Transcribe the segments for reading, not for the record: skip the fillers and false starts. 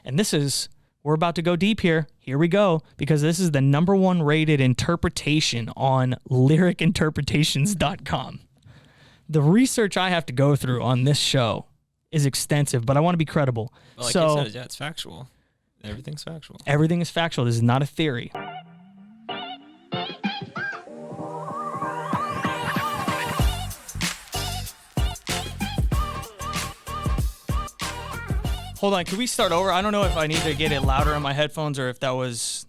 And we're about to go deep here. Here we go, because this is the #1 rated interpretation on lyricinterpretations.com. The research I have to go through on this show is extensive, but I want to be credible. Well, like you said, it's factual. Everything's factual. Everything is factual. This is not a theory. Hold on, can we start over? I don't know if I need to get it louder on my headphones or if that was...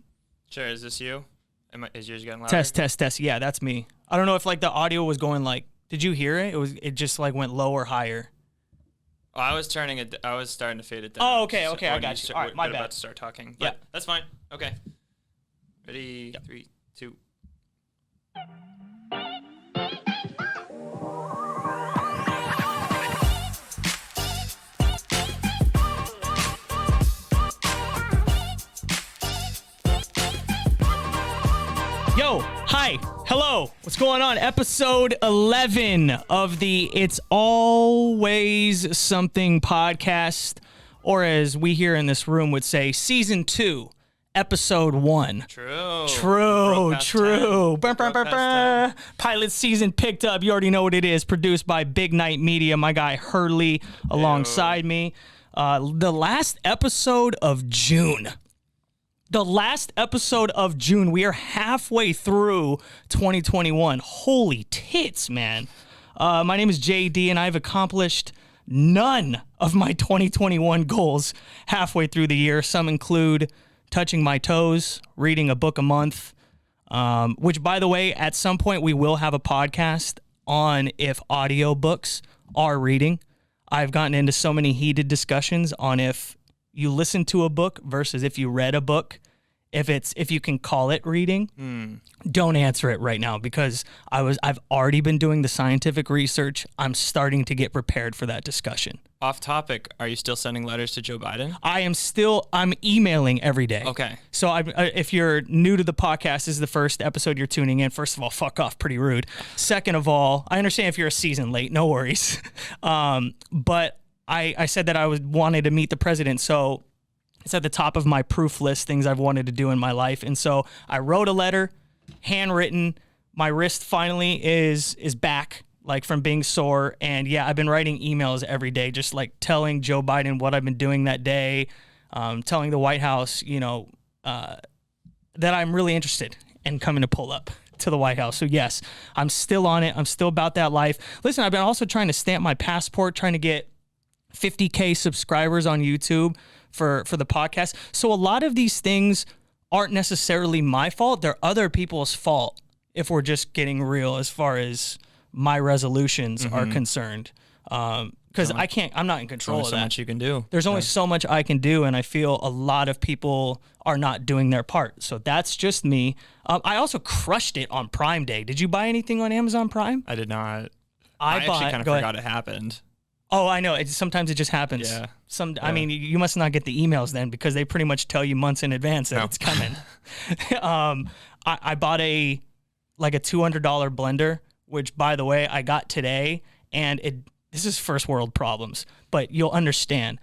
Sure, is this you? Is yours getting louder? Test. Yeah, that's me. I don't know if like the audio was going like... Did you hear it? It just like went low or higher. Oh, I was starting to fade it down. Oh, okay, I got you. All right, my bad. About to start talking. But yeah, that's fine. Okay. Ready? Yep. 3, 2... Yo, hi, hello, what's going on? Episode 11 of the It's Always Something podcast, or as we here in this room would say, Season 2, Episode 1. True. Pilot season picked up, you already know what it is, produced by Big Night Media, my guy Hurley alongside me. The last episode of June. We are halfway through 2021. Holy tits, man. My name is JD, and I've accomplished none of my 2021 goals halfway through the year. Some include touching my toes, reading a book a month, which, by the way, at some point we will have a podcast on if audiobooks are reading. I've gotten into so many heated discussions on if you listen to a book versus if you read a book, if you can call it reading. Don't answer it right now because I've already been doing the scientific research. I'm starting to get prepared for that discussion. Off topic, are you still sending letters to Joe Biden? I'm emailing every day. Okay. So if you're new to the podcast, this is the first episode you're tuning in. First of all, fuck off, pretty rude. Second of all, I understand if you're a season late, no worries. But I said that I wanted to meet the president, so it's at the top of my proof list, things I've wanted to do in my life. And so I wrote a letter, handwritten. My wrist finally is back, like from being sore. And yeah, I've been writing emails every day, just like telling Joe Biden what I've been doing that day, telling the White House, that I'm really interested in coming to pull up to the White House. So yes, I'm still on it. I'm still about that life. Listen, I've been also trying to stamp my passport, trying to get 50K subscribers on YouTube for the podcast. So a lot of these things aren't necessarily my fault. They're other people's fault if we're just getting real as far as my resolutions are concerned. Because I'm not in control of that. There's so much you can do. There's only so much I can do, and I feel a lot of people are not doing their part. So that's just me. I also crushed it on Prime Day. Did you buy anything on Amazon Prime? I did not. I actually kind of forgot it happened. Oh, I know. Sometimes it just happens. Yeah. I mean, you must not get the emails then because they pretty much tell you months in advance that it's coming. I bought a $200 blender, which, by the way, I got today, and this is first world problems, but you'll understand.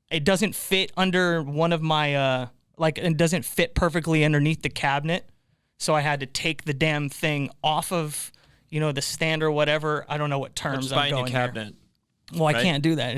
It doesn't fit under one of my it doesn't fit perfectly underneath the cabinet, so I had to take the damn thing off of the stand or whatever. I don't know what terms I'm going a cabinet. Here. Well, right? I can't do that.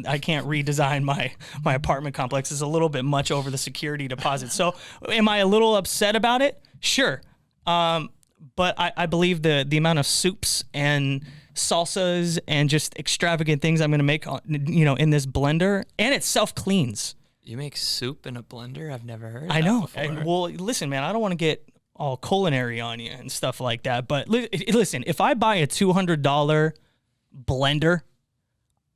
I can't redesign my apartment complex. It's a little bit much over the security deposit. So am I a little upset about it? Sure. But I believe the amount of soups and salsas and just extravagant things I'm going to make, in this blender, and it self-cleans. You make soup in a blender? I've never heard of I know. Before. Well, listen, man, I don't want to get all culinary on you and stuff like that. But listen, if I buy a $200 blender,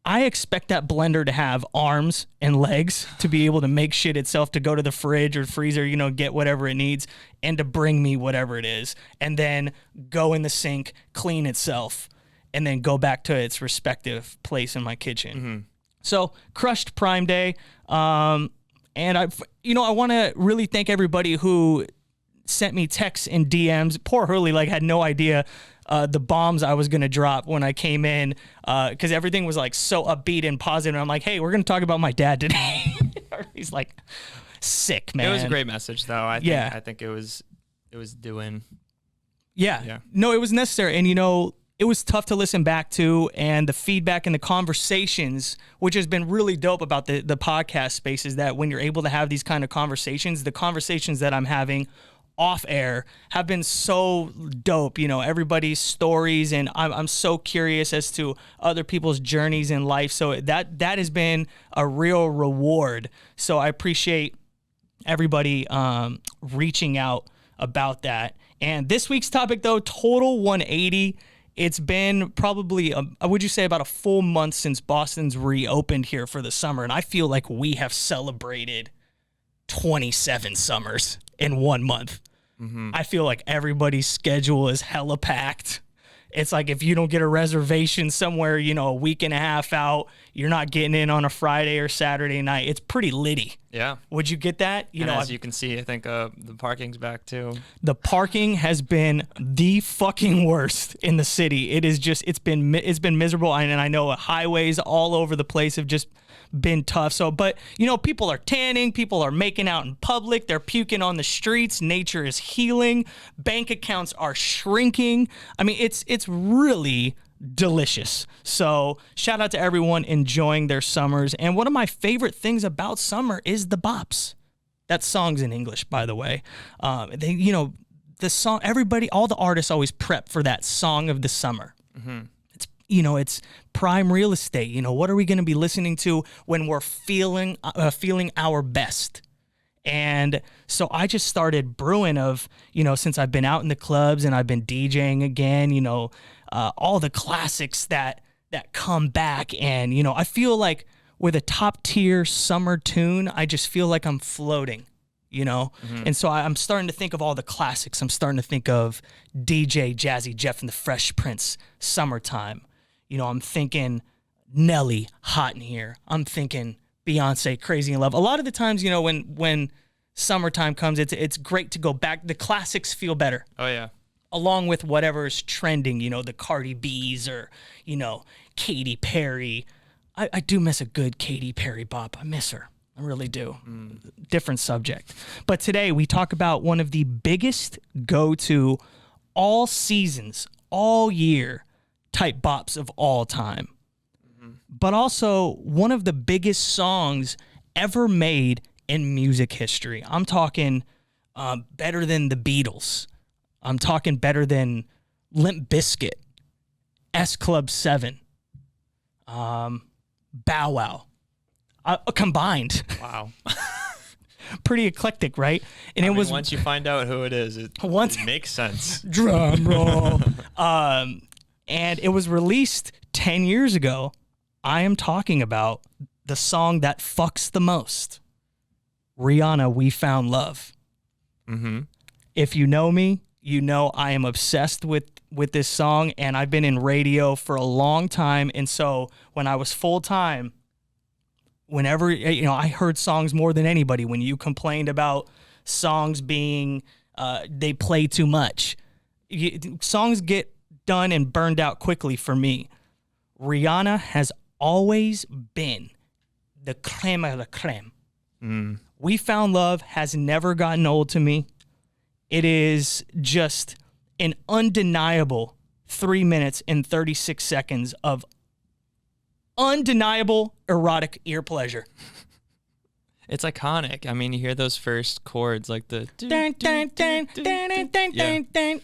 I expect that blender to have arms and legs to be able to make shit itself, to go to the fridge or freezer, get whatever it needs, and to bring me whatever it is, and then go in the sink, clean itself, and then go back to its respective place in my kitchen. So, crushed Prime Day. And I want to really thank everybody who sent me texts and DMs. Poor Hurley had no idea the bombs I was going to drop when I came in, because everything was so upbeat and positive. And I'm like, hey, we're going to talk about my dad today. He's like sick, man. It was a great message, though. I think it was doing. Yeah. No, it was necessary. And, it was tough to listen back to, and the feedback and the conversations, which has been really dope about the podcast space, is that when you're able to have these kind of conversations, the conversations that I'm having off air have been so dope. Everybody's stories, and I'm so curious as to other people's journeys in life. So that has been a real reward. So I appreciate everybody reaching out about that. And this week's topic, though, total 180. It's been probably, would you say, about a full month since Boston's reopened here for the summer. And I feel like we have celebrated 27 summers in 1 month. Mm-hmm. I feel like everybody's schedule is hella packed. It's like if you don't get a reservation somewhere, a week and a half out, you're not getting in on a Friday or Saturday night. It's pretty litty. Yeah. Would you get that? As you can see, I think the parking's back too. The parking has been the fucking worst in the city. It is just, it's been miserable. And I know highways all over the place have just been tough. So, but people are tanning, people are making out in public, they're puking on the streets, nature is healing, bank accounts are shrinking. I mean, it's really delicious. So shout out to everyone enjoying their summers. And one of my favorite things about summer is the bops. That song's in English, by the way. The song, everybody, all the artists always prep for that song of the summer. Mm-hmm. It's prime real estate. What are we going to be listening to when we're feeling our best? And so I just started brewing of, since I've been out in the clubs and I've been DJing again, all the classics that come back. And, I feel like with a top tier summer tune, I just feel like I'm floating, Mm-hmm. And so I'm starting to think of all the classics. I'm starting to think of DJ Jazzy Jeff and the Fresh Prince, Summertime. I'm thinking Nelly, Hot in Here. I'm thinking Beyonce, Crazy in Love. A lot of the times, when summertime comes, it's great to go back. The classics feel better. Oh, yeah. Along with whatever is trending, the Cardi B's or, Katy Perry. I do miss a good Katy Perry bop. I miss her. I really do. Different subject. But today we talk about one of the biggest go-to all seasons, all year type bops of all time. Mm-hmm. But also one of the biggest songs ever made in music history. I'm talking better than the Beatles. I'm talking better than Limp Bizkit, S Club 7, Bow Wow, combined. Wow. Pretty eclectic, right? And once you find out who it is, it makes sense. Drum roll. And it was released 10 years ago. I am talking about the song that fucks the most. Rihanna, We Found Love. Mm-hmm. If you know me, I am obsessed with this song, and I've been in radio for a long time. And so when I was full-time, whenever, I heard songs more than anybody. When you complained about songs being, they play too much. Songs get done and burned out quickly for me. Rihanna has always been the creme of the creme. Mm. We Found Love has never gotten old to me. It is just an undeniable 3 minutes and 36 seconds of undeniable erotic ear pleasure. It's iconic. I mean, you hear those first chords, like the...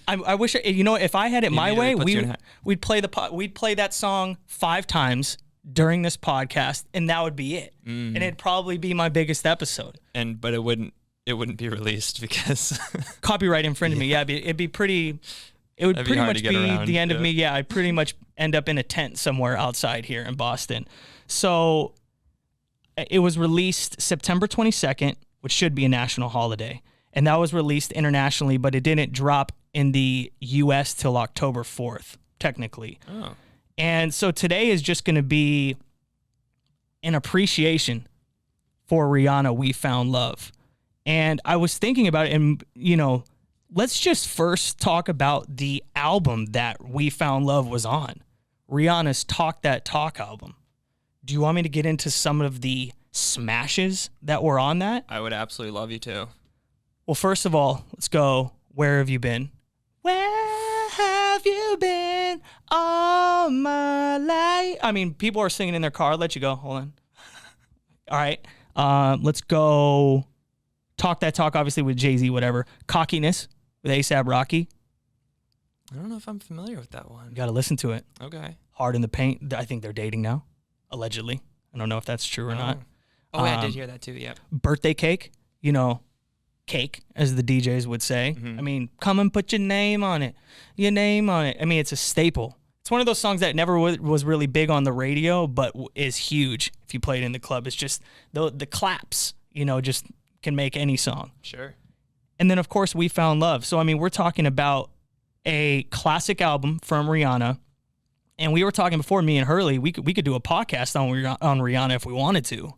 I wish, if I had it my way, we'd play that song 5 times during this podcast, and that would be it. And it'd probably be my biggest episode. But it wouldn't be released because... Copyright infringement, yeah. It'd be pretty... It would pretty much be the end of me. Yeah, I'd pretty much end up in a tent somewhere outside here in Boston. So... It was released September 22nd, which should be a national holiday. And that was released internationally, but it didn't drop in the U.S. till October 4th, technically. Oh. And so today is just going to be an appreciation for Rihanna, We Found Love. And I was thinking about it, and, let's just first talk about the album that We Found Love was on. Rihanna's Talk That Talk album. Do you want me to get into some of the smashes that were on that. I would absolutely love you to. Well, first of all, let's go. Where have you been? Where have you been all my life? I mean, people are singing in their car. I'll let you go. Hold on. All right. Let's go. Talk That Talk, obviously, with Jay-Z, whatever. Cockiness with A$AP Rocky. I don't know if I'm familiar with that one. You got to listen to it. Okay. Hard in the Paint. I think they're dating now, allegedly. I don't know if that's true or not. Oh, yeah, I did hear that too. Yep. Birthday Cake, you know, cake, as the DJs would say. I mean, come and put your name on it. Your name on it. I mean, it's a staple. It's one of those songs that never was really big on the radio, but is huge if you play it in the club. It's just the claps, you know, just can make any song. Sure. And then, of course, We Found Love. So, I mean, we're talking about a classic album from Rihanna. And we were talking before, me and Hurley, we could do a podcast on Rihanna if we wanted to.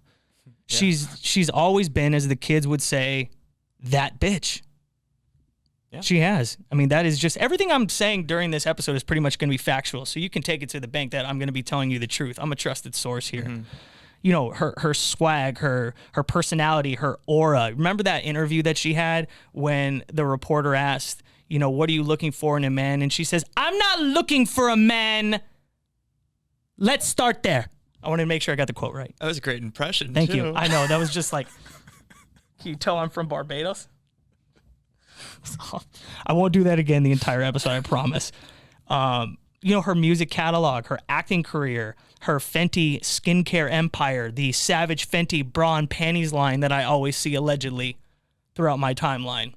Yeah. She's always been, as the kids would say, that bitch. Yeah. She has. I mean, that is just everything I'm saying during this episode is pretty much going to be factual. So you can take it to the bank that I'm going to be telling you the truth. I'm a trusted source here. You know, her swag, her personality, her aura. Remember that interview that she had when the reporter asked, you know, what are you looking for in a man? And she says, I'm not looking for a man. Let's start there. I wanted to make sure I got the quote right. That was a great impression. Thank you. I know. That was just like, can you tell I'm from Barbados? So, I won't do that again the entire episode, I promise. You know, her music catalog, her acting career, her Fenty skincare empire, the Savage Fenty bra and panties line that I always see allegedly throughout my timeline,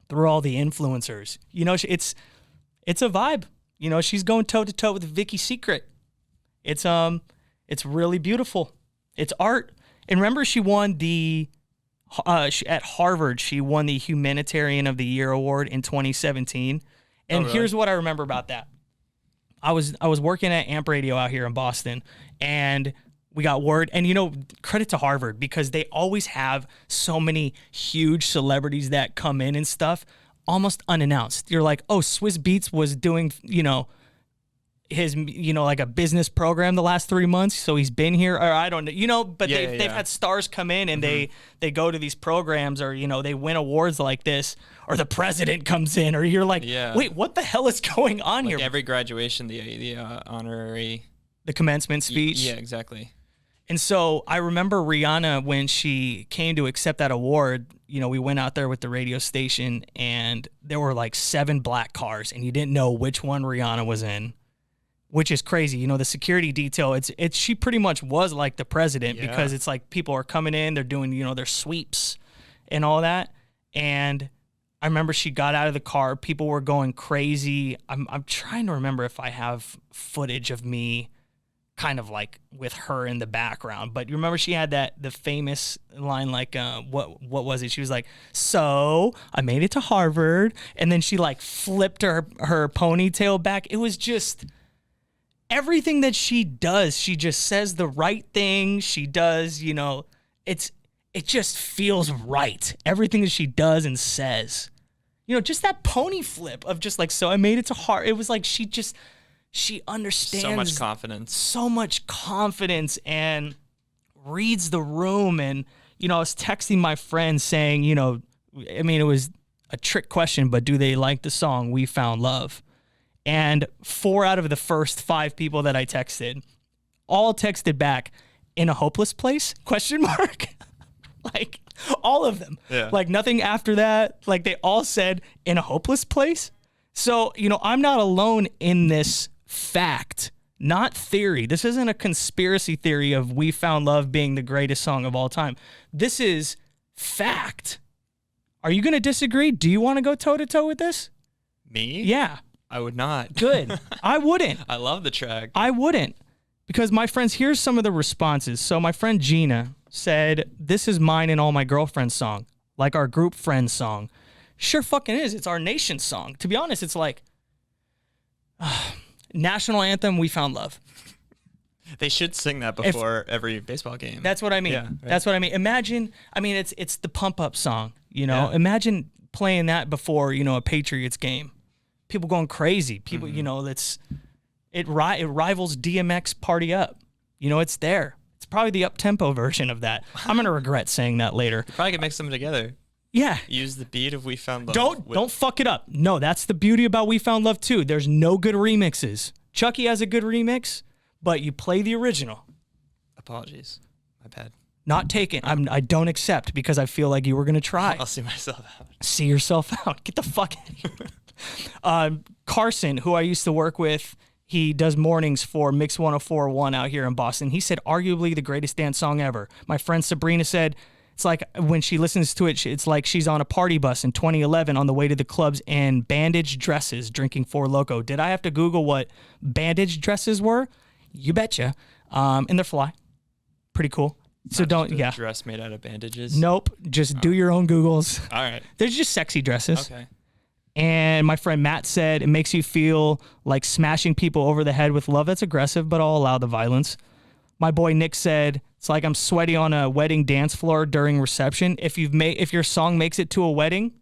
through all the influencers. You know, it's a vibe. You know, she's going toe to toe with Vicky's Secret. It's really beautiful. It's art. And remember, she won at Harvard, she won the Humanitarian of the Year award in 2017. And really? Here's what I remember about that. I was working at Amp Radio out here in Boston, and we got word, and you know, credit to Harvard, because they always have so many huge celebrities that come in and stuff almost unannounced. You're like, oh, Swiss Beats was doing, you know, his, you know, like a business program the last 3 months, so he's been here, or I don't know, you know, but they've had stars come in and they go to these programs, or, you know, they win awards like this, or the president comes in, or you're like, wait, what the hell is going on like here? Every graduation, the honorary, the commencement speech. Yeah, exactly. And so I remember Rihanna, when she came to accept that award, you know, we went out there with the radio station, and there were like 7 black cars, and you didn't know which one Rihanna was in. Which is crazy. You know, the security detail, it's she pretty much was like the president, because it's like people are coming in, they're doing, you know, their sweeps and all that. And I remember she got out of the car, people were going crazy. I'm trying to remember if I have footage of me kind of like with her in the background. But you remember she had the famous line, like, what was it? She was like, so I made it to Harvard. And then she like flipped her ponytail back. It was just... everything that she does, she just says the right thing. She does, you know, it just feels right. Everything that she does and says, you know, just that pony flip of just like, so I made it to heart. It was like she understands so much confidence and reads the room. And, you know, I was texting my friend saying, you know, I mean, it was a trick question, but do they like the song We Found Love? And 4 out of the first 5 people that I texted all texted back, in a hopeless place? Question mark. Like, all of them. Yeah. Like, nothing after that. Like, they all said, in a hopeless place. So, you know, I'm not alone in this fact, not theory. This isn't a conspiracy theory of We Found Love being the greatest song of all time. This is fact. Are you going to disagree? Do you want to go toe-to-toe with this? Me? Yeah. I would not. Good. I wouldn't. I love the track. I wouldn't. Because my friends, here's some of the responses. So my friend Gina said, this is mine and all my girlfriends' song. Like our group friends song. Sure fucking is. It's our nation's song. To be honest, it's like national anthem, We Found Love. They should sing that before every baseball game. That's what I mean. Yeah, right. That's what I mean. Imagine, I mean, it's the pump up song, you know? Yeah. Imagine playing that before, you know, a Patriots game. People going crazy. People, you know, it rivals DMX Party Up. You know, it's there. It's probably the up-tempo version of that. I'm going to regret saying that later. You probably could mix them together. Yeah. Use the beat of We Found Love. Don't fuck it up. No, that's the beauty about We Found Love too. There's no good remixes. Chucky has a good remix, but you play the original. Apologies. My bad. Not taken. I don't accept because I feel like you were going to try. I'll see myself out. See yourself out. Get the fuck out of here. Carson, who I used to work with, he does mornings for Mix 104.1 out here in Boston. He said, arguably the greatest dance song ever. My friend Sabrina said, it's like when she listens to it, it's like she's on a party bus in 2011 on the way to the clubs in bandage dresses drinking Four Loko. Did I have to Google what bandage dresses were? You betcha. And they're fly. Pretty cool. So Not just a dress made out of bandages? Nope. Just do your own Googles. All right. They're just sexy dresses. Okay. And my friend Matt said, it makes you feel like smashing people over the head with love that's aggressive, but I'll allow the violence. My boy Nick said, it's like I'm sweaty on a wedding dance floor during reception. If your song makes it to a wedding,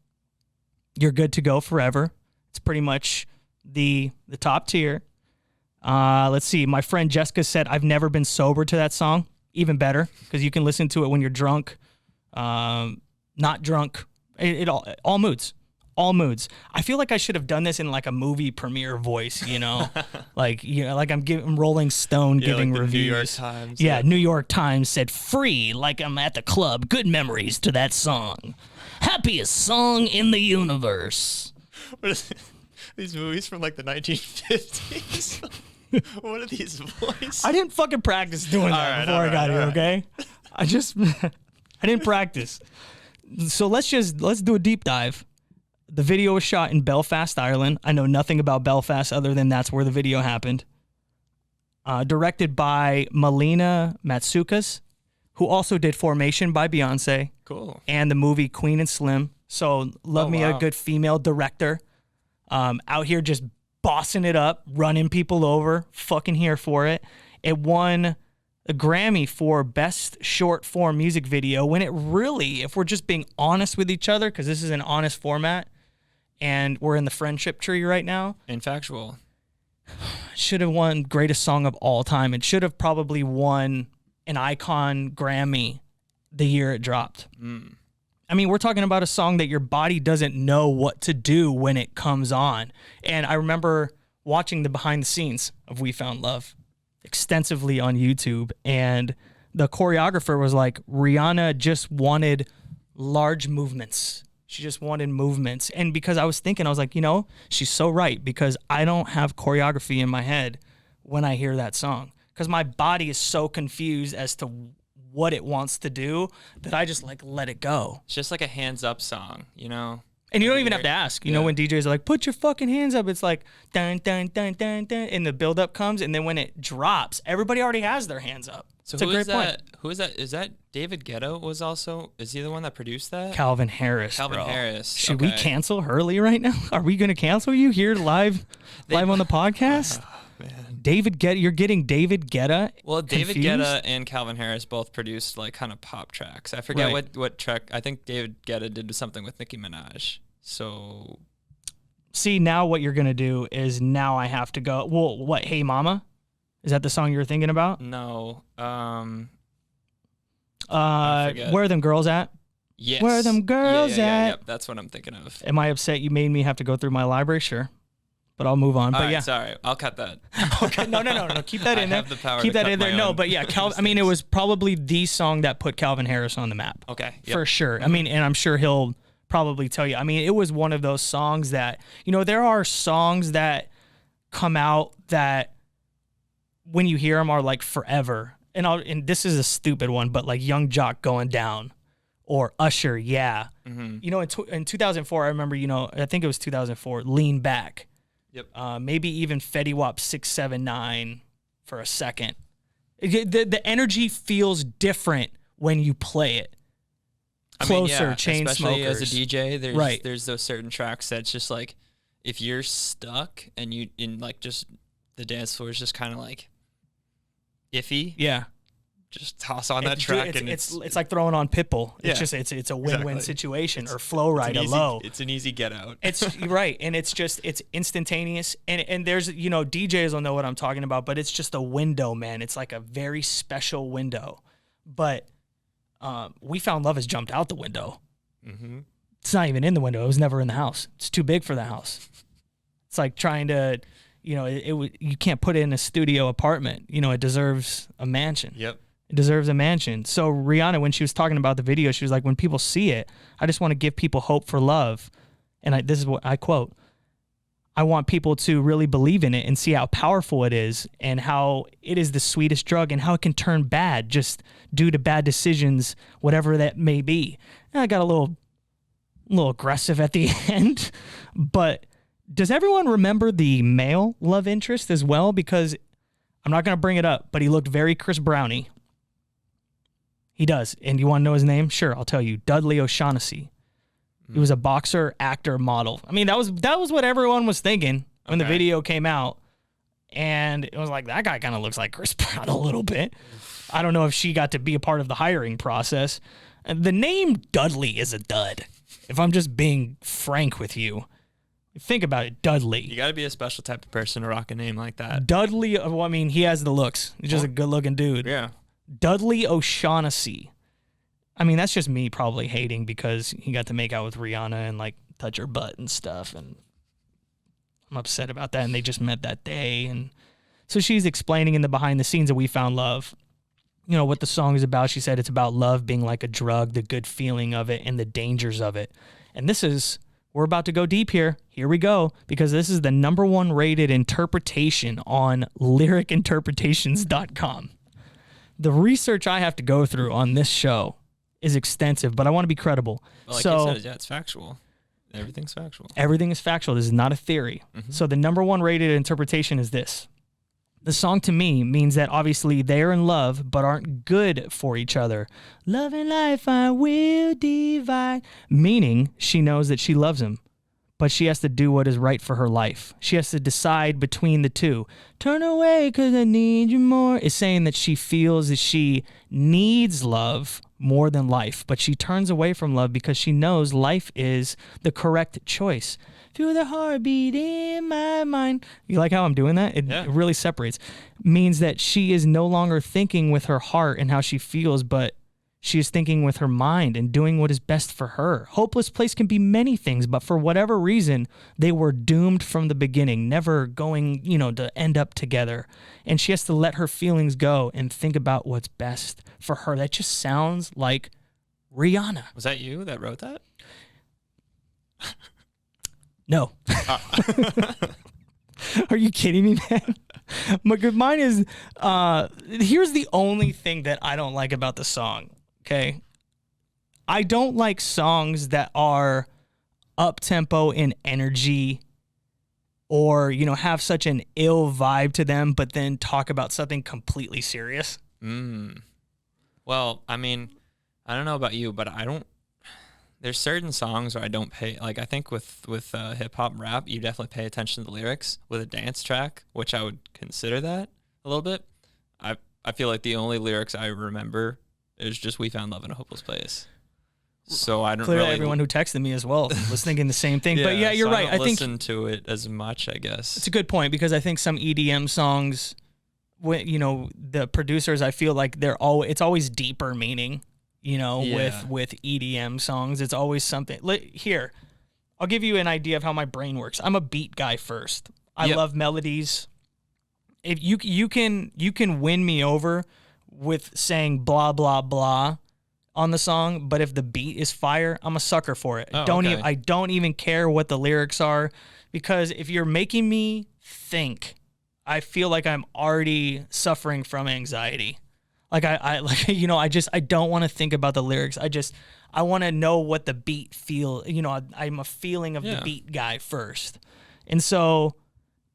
you're good to go forever. It's pretty much the top tier. Let's see. My friend Jessica said, I've never been sober to that song. Even better, because you can listen to it when you're drunk, not drunk. It all moods. All moods. I feel like I should have done this in like a movie premiere voice, like I'm Rolling Stone giving like the reviews. New York Times. Yeah, New York Times said free, like I'm at the club. Good memories to that song. Happiest song in the universe. What is it? These movies from like the 1950s. What are these voices? I didn't fucking practice doing that before I got here. Okay, I didn't practice. So let's do a deep dive. The video was shot in Belfast, Ireland. I know nothing about Belfast other than that's where the video happened. Directed by Melina Matsoukas, who also did Formation by Beyonce. Cool. And the movie Queen and Slim. So love me a good female director. Out here just bossing it up, running people over, fucking here for it. It won a Grammy for Best Short Form Music Video when it really, if we're just being honest with each other, because this is an honest format and we're in the friendship tree right now. And factual. Should have won Greatest Song of All Time. It should have probably won an Icon Grammy the year it dropped. I mean, we're talking about a song that your body doesn't know what to do when it comes on. And I remember watching the behind the scenes of We Found Love extensively on YouTube. And the choreographer was like, Rihanna just wanted large movements. She just wanted movements. And because I was thinking, I was like, she's so right, because I don't have choreography in my head when I hear that song. Because my body is so confused as to what it wants to do that I just let it go. It's just like a hands up song, And you don't even have to ask. You know, when DJs are like, put your fucking hands up, it's like dun dun dun dun dun, and the build up comes, and then when it drops, everybody already has their hands up. So it's a great point. Who is that? Is that David Guetta is he the one that produced that? Calvin Harris. Calvin bro. Harris. Should we cancel Hurley right now? Are we going to cancel you here live on the podcast? Man. David Guetta, you're getting David Guetta. Well, David confused? Guetta and Calvin Harris both produced like kind of pop tracks. I forget what track. I think David Guetta did something with Nicki Minaj. So, see, now what you're gonna do is now I have to go. Well, what? Hey Mama, is that the song you were thinking about? No. Where are them girls at? Yes. Where are them girls at? Yeah, that's what I'm thinking of. Am I upset you made me have to go through my library? Sure. But I'll move on. All but right, yeah, sorry, I'll cut that. Okay, no. Keep that in I there. have the power Keep to that cut in there. my No, own but yeah, I mean, it was probably the song that put Calvin Harris on the map. Okay, for sure. I mean, and I'm sure he'll probably tell you. I mean, it was one of those songs that, there are songs that come out that when you hear them are like forever. And this is a stupid one, but like Young Jock Going Down or Usher, yeah. Mm-hmm. In 2004, I remember, I think it was 2004, Lean Back. Yep. Maybe even Fetty Wap 679 for a second. The energy feels different when you play it. Closer, Chainsmokers. Especially as a DJ, there's those certain tracks that's just like, if you're stuck and you in like just the dance floor is just kind of like iffy. Yeah. just toss on that track, and it's like throwing on Pitbull. It's just it's a win-win situation, or Flow Rida Low. It's an easy get out. It's right, and it's instantaneous, and there's DJs will know what I'm talking about, but it's just a window, man. It's like a very special window, but We Found Love has jumped out the window. Mm-hmm. It's not even in the window. It was never in the house. It's too big for the house. It's like trying to, you can't put it in a studio apartment. It deserves a mansion. Yep. It deserves a mansion. So Rihanna, when she was talking about the video, she was like, when people see it, I just want to give people hope for love. And this is what I quote. I want people to really believe in it and see how powerful it is and how it is the sweetest drug and how it can turn bad just due to bad decisions, whatever that may be. And I got a little aggressive at the end, but does everyone remember the male love interest as well? Because I'm not going to bring it up, but he looked very Chris Brownie. He does. And you want to know his name? Sure, I'll tell you. Dudley O'Shaughnessy. He was a boxer, actor, model. I mean, that was what everyone was thinking when the video came out. And it was like, that guy kind of looks like Chris Brown a little bit. I don't know if she got to be a part of the hiring process. The name Dudley is a dud, if I'm just being frank with you. Think about it, Dudley. You got to be a special type of person to rock a name like that. Dudley, well, I mean, he has the looks. He's just a good-looking dude. Yeah. Dudley O'Shaughnessy. I mean, that's just me probably hating because he got to make out with Rihanna and, like, touch her butt and stuff, and I'm upset about that, and they just met that day. And so she's explaining in the behind the scenes of We Found Love, what the song is about. She said it's about love being like a drug, the good feeling of it, and the dangers of it. And we're about to go deep here. Here we go, because this is the #1 rated interpretation on lyricinterpretations.com. The research I have to go through on this show is extensive, but I want to be credible. Well, like you said, it's factual. Everything's factual. Everything is factual. This is not a theory. Mm-hmm. So the #1 rated interpretation is this. The song to me means that obviously they're in love, but aren't good for each other. Love and life I will divide. Meaning she knows that she loves him, but she has to do what is right for her life. She has to decide between the two. Turn away because I need you more. Is saying that she feels that she needs love more than life, but she turns away from love because she knows life is the correct choice. Feel the heartbeat in my mind. You like how I'm doing that? It really separates. Means that she is no longer thinking with her heart and how she feels, but she is thinking with her mind and doing what is best for her. Hopeless place can be many things, but for whatever reason, they were doomed from the beginning, never going, to end up together. And she has to let her feelings go and think about what's best for her. That just sounds like Rihanna. Was that you that wrote that? No. Are you kidding me, man? Mine is, here's the only thing that I don't like about the song, okay? I don't like songs that are up-tempo in energy or, have such an ill vibe to them, but then talk about something completely serious. Well, I mean, I don't know about you, but there's certain songs where I don't pay, like I think with hip hop and rap, you definitely pay attention to the lyrics. With a dance track, which I would consider that a little bit, I feel like the only lyrics I remember is just "We Found Love in a Hopeless Place." So I don't Clearly everyone who texted me as well was thinking the same thing. But yeah, you're right. I think listen to it as much, I guess. It's a good point because I think some EDM songs, the producers, I feel like it's always deeper meaning. With EDM songs, it's always something. Here, I'll give you an idea of how my brain works. I'm a beat guy first. I love melodies. If you can win me over with saying blah blah blah on the song, but if the beat is fire, I'm a sucker for it. I don't even care what the lyrics are, because if you're making me think, I feel like I'm already suffering from anxiety. Like I don't want to think about the lyrics. I want to know what the beat feel. I'm a feeling of the beat guy first, and so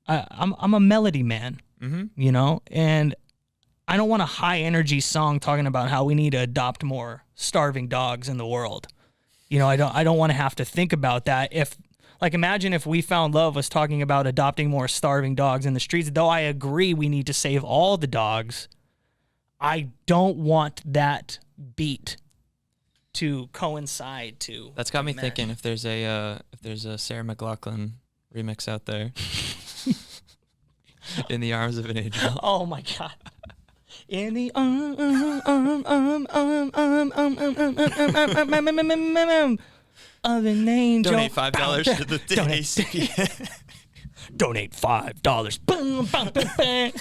I'm a melody man. Mm-hmm. And I don't want a high energy song talking about how we need to adopt more starving dogs in the world. I don't want to have to think about that. Imagine if We Found Love was talking about adopting more starving dogs in the streets. Though I agree we need to save all the dogs, I don't want that beat to coincide to. That's got me thinking if there's a Sarah McLachlan remix out there. In the arms of an angel. Oh my God. In the of an angel. Donate $5 to the ACP. Donate $5. Boom, bum, bum, bum.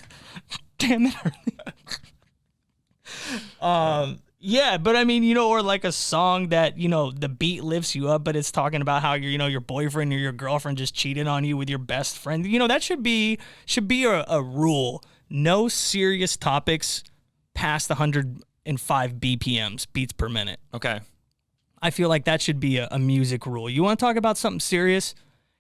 Damn it. Yeah, but I mean, you know, or like a song that, you know, the beat lifts you up, but it's talking about how your, you know, your boyfriend or your girlfriend just cheated on you with your best friend. You know, that should be a rule. No serious topics past 105 BPMs, beats per minute. Okay. I feel like that should be a music rule. You want to talk about something serious?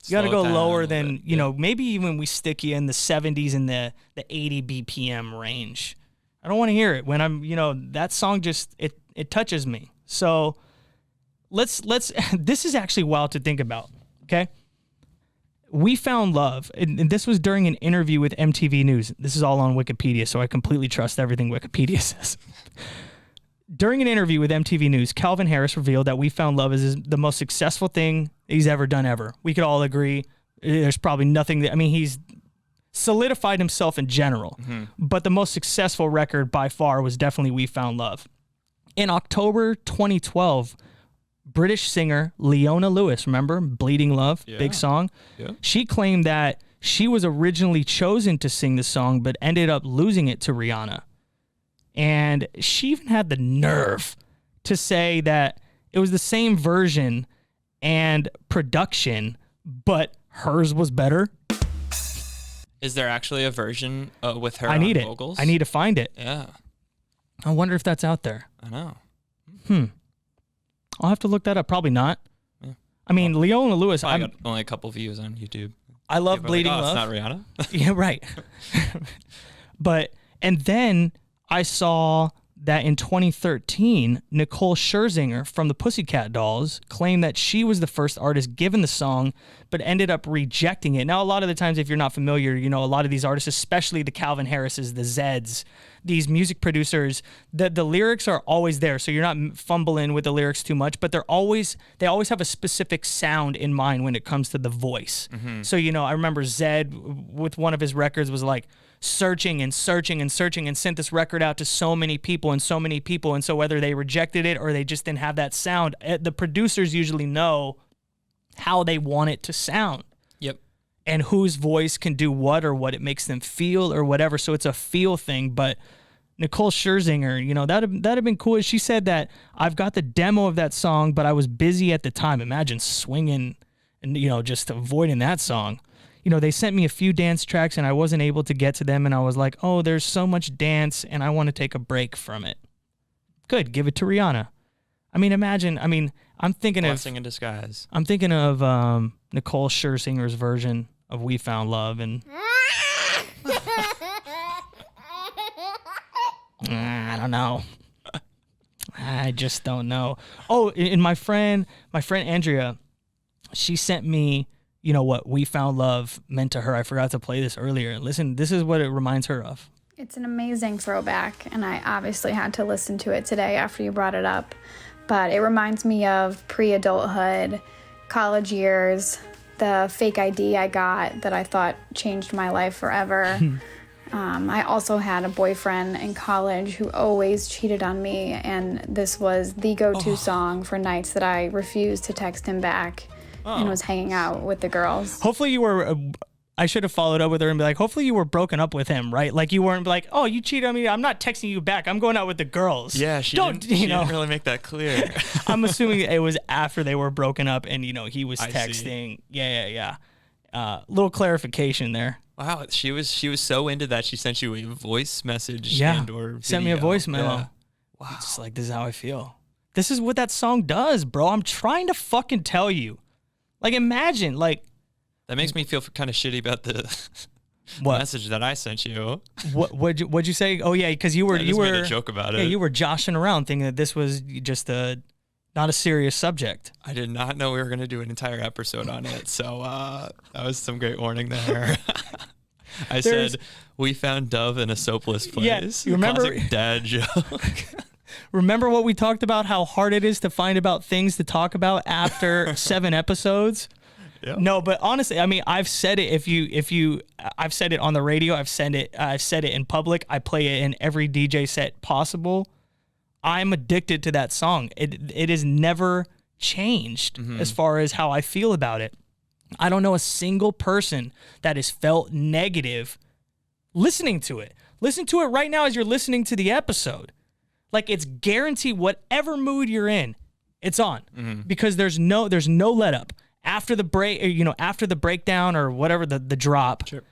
You got to go lower than, you know, maybe even we stick you in the 70s and the 80 BPM range. I don't want to hear it when I'm, you know, that song just, it touches me. So let's, this is actually wild to think about. Okay. We Found Love. And this was during an interview with MTV News. This is all on Wikipedia, so I completely trust everything Wikipedia says. During an interview with MTV News, Calvin Harris revealed that We Found Love is the most successful thing he's ever done ever. We could all agree. There's probably nothing that, I mean, he's solidified himself in general, but the most successful record by far was definitely We Found Love. In October 2012, British singer Leona Lewis, remember Bleeding Love, big song? Yeah. She claimed that she was originally chosen to sing the song, but ended up losing it to Rihanna. And she even had the nerve to say that it was the same version and production, but hers was better. Is there actually a version with her I need on it. vocals? I need to find it. Yeah. I wonder if that's out there. I know. I'll have to look that up. Probably not. Yeah. I mean, Leona Lewis. I got only a couple views on YouTube. I love Bleeding Love. It's not Rihanna. Yeah, right. And then I saw that in 2013, Nicole Scherzinger from the Pussycat Dolls claimed that she was the first artist given the song, but ended up rejecting it. Now, a lot of the times, if you're not familiar, you know, a lot of these artists, especially the Calvin Harrises, the Zeds, these music producers, the lyrics are always there, so you're not fumbling with the lyrics too much, but they always have a specific sound in mind when it comes to the voice. So, you know, I remember Zed with one of his records was like, searching and sent this record out to so many people. And so whether they rejected it or they just didn't have that sound, the producers usually know how they want it to sound. Yep. And whose voice can do what or what it makes them feel or whatever. So it's a feel thing. But Nicole Scherzinger, you know, that'd have been cool. She said that I've got the demo of that song, but I was busy at the time. Imagine swinging and, you know, just avoiding that song. You know, they sent me a few dance tracks and I wasn't able to get to them. And I was like, oh, there's so much dance and I want to take a break from it. Good. Give it to Rihanna. I mean, imagine, I'm thinking Blessing in disguise. I'm thinking of Nicole Scherzinger's version of We Found Love. And I don't know. I just don't know. Oh, and my friend Andrea, she sent me, you know, what We Found Love meant to her. I forgot to play this earlier. Listen, this is what it reminds her of. It's an amazing throwback, and I obviously had to listen to it today after you brought it up. But it reminds me of pre-adulthood, college years, the fake ID I got that I thought changed my life forever. I also had a boyfriend in college who always cheated on me, and this was the go-to song for nights that I refused to text him back. And was hanging out with the girls. Hopefully you were, I should have followed up with her and be like, hopefully you were broken up with him, right? Like you weren't like, oh, you cheated on me. I'm not texting you back. I'm going out with the girls. Yeah, she didn't really make that clear. I'm assuming it was after they were broken up and, you know, he was texting. Yeah. Little clarification there. Wow, she was so into that she sent you a voice message. Yeah, and or sent me a voice memo. Yeah. Wow. It's just like, this is how I feel. This is what that song does, bro. I'm trying to fucking tell you. Like, imagine, like... That makes me feel kind of shitty about the message that I sent you. What'd you say? Oh, yeah, because you were made a joke about it. Yeah, you were joshing around thinking that this was just not a serious subject. I did not know we were going to do an entire episode on it, so that was some great warning there. I said, we found Dove in a soapless place. Yeah, you remember? Classic dad joke. Remember what we talked about, how hard it is to find about things to talk about after 7 episodes? Yep. No, but honestly, I mean, I've said it. I've said it on the radio. I've said it in public. I play it in every DJ set possible. I'm addicted to that song. It has never changed as far as how I feel about it. I don't know a single person that has felt negative listening to it. Listen to it right now as you're listening to the episode. Like, it's guaranteed whatever mood you're in, it's on because there's no let up. After the break, after the breakdown or whatever, the drop, Sure.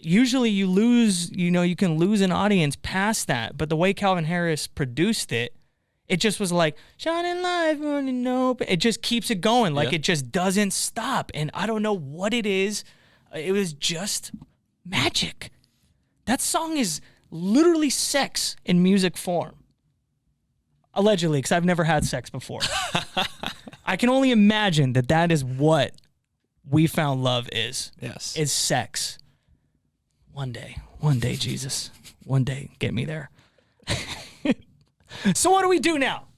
Usually you lose, you can lose an audience past that. But the way Calvin Harris produced it, it just was like, shining light on the nope. It just keeps it going. Like, it just doesn't stop. And I don't know what it is. It was just magic. That song is literally sex in music form. Allegedly, because I've never had sex before. I can only imagine that is what We Found Love is. Yes. Is sex. One day, Jesus. One day, get me there. So what do we do now?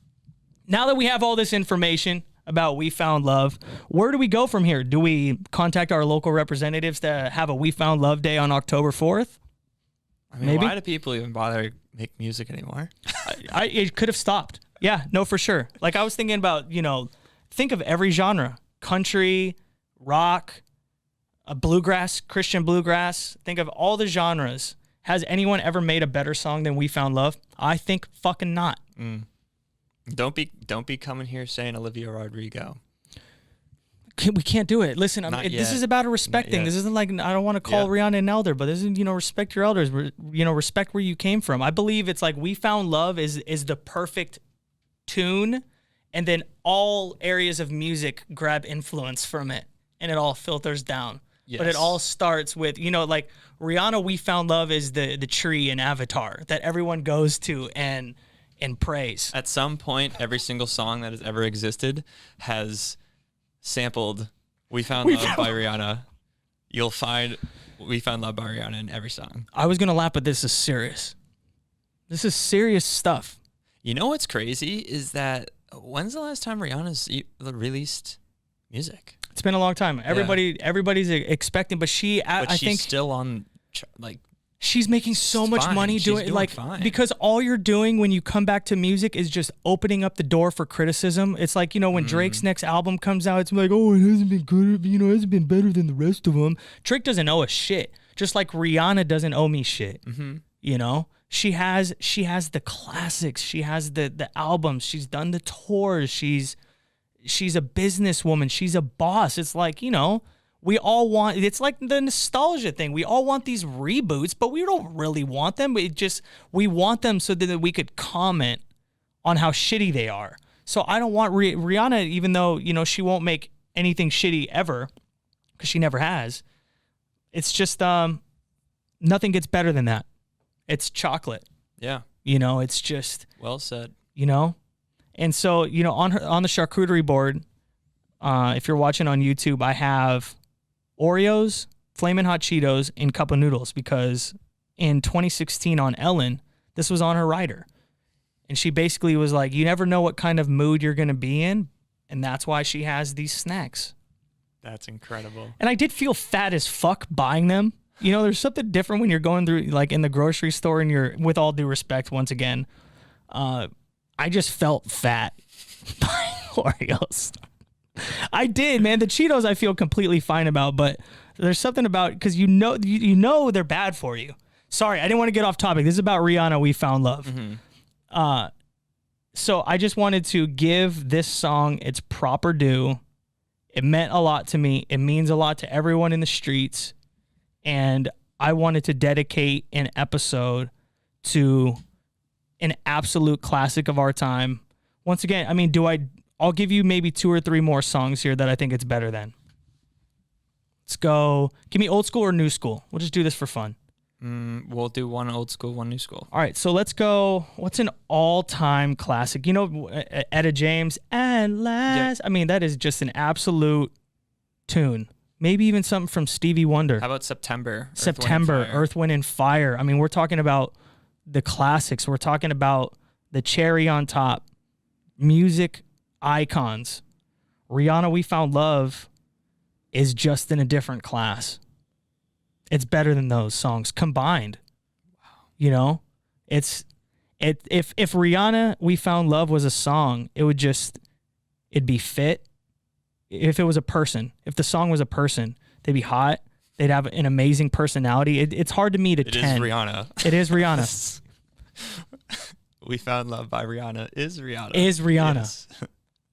Now that we have all this information about We Found Love, where do we go from here? Do we contact our local representatives to have a We Found Love Day on October 4th? I mean, Maybe? why do people even bother to make music anymore? It could have stopped. Yeah, no, for sure. Like, I was thinking about, think of every genre. Country, rock, bluegrass, Christian bluegrass. Think of all the genres. Has anyone ever made a better song than We Found Love? I think fucking not. Don't be coming here saying Olivia Rodrigo. We can't do it. Listen, Not this yet. is about a respect Not thing. yet. This isn't like, I don't want to call Rihanna an elder, but this is, respect your elders. Respect where you came from. I believe it's like We Found Love is the perfect tune, and then all areas of music grab influence from it, and it all filters down. Yes. But it all starts with, like Rihanna, We Found Love is the tree in Avatar that everyone goes to and praise. At some point, every single song that has ever existed has sampled We Found Love by Rihanna. You'll find We Found Love by Rihanna in every song. I was going to laugh, but this is serious. This is serious stuff. You know what's crazy is that when's the last time Rihanna's released music? It's been a long time. Everybody's expecting, but I She's think still on, she's making so much fine. money She's doing doing like fine. because all you're doing when you come back to music is just opening up the door for criticism. It's like, when Drake's next album comes out, it's like, oh, it hasn't been good, it hasn't been better than the rest of them. Drake doesn't owe us shit, just like Rihanna doesn't owe me shit. She has the classics, she has the albums, she's done the tours, she's a businesswoman, she's a boss. It's like, we all want, it's like the nostalgia thing. We all want these reboots, but we don't really want them. We want them so that we could comment on how shitty they are. So I don't want Rihanna, even though, she won't make anything shitty ever, because she never has. It's just, nothing gets better than that. It's chocolate. Yeah. It's just, Well said. And so, on the charcuterie board, if you're watching on YouTube, I have Oreos, Flamin' Hot Cheetos, and Cup of Noodles, because in 2016 on Ellen, this was on her rider. And she basically was like, you never know what kind of mood you're going to be in, and that's why she has these snacks. That's incredible. And I did feel fat as fuck buying them. There's something different when you're going through, like, in the grocery store and you're, with all due respect, once again, I just felt fat buying Oreos. I did, man. The Cheetos I feel completely fine about, but there's something about, because you know they're bad for you. Sorry, I didn't want to get off topic. This is about Rihanna, We Found Love. So I just wanted to give this song its proper due. It meant a lot to me. It means a lot to everyone in the streets. And I wanted to dedicate an episode to an absolute classic of our time. Once again, I mean, I'll give you maybe 2 or 3 more songs here that I think it's better than. Let's go. Give me old school or new school. We'll just do this for fun. We'll do one old school, one new school. All right, so let's go. What's an all-time classic? Etta James, At Last. Yeah. I mean, that is just an absolute tune. Maybe even something from Stevie Wonder. How about September? September, Earth, Wind, and Fire. I mean, we're talking about the classics. We're talking about the cherry on top. Music icons. Rihanna, We Found Love is just in a different class. It's better than those songs combined. You know? If Rihanna, We Found Love was a song, it'd be fit. If it was a person, if the song was a person, they'd be hot. They'd have an amazing personality. It's hard to me to 10. It is Rihanna. It is Rihanna. We Found Love by Rihanna is Rihanna. Is Rihanna.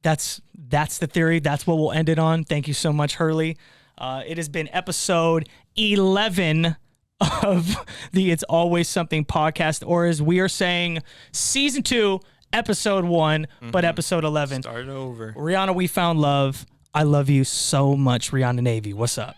Yes. That's the theory. That's what we'll end it on. Thank you so much, Hurley. It has been episode 11 of the It's Always Something podcast, or as we are saying, season 2, episode 1, but episode 11. Start over. Rihanna, We Found Love. I love you so much, Rihanna Navy. What's up?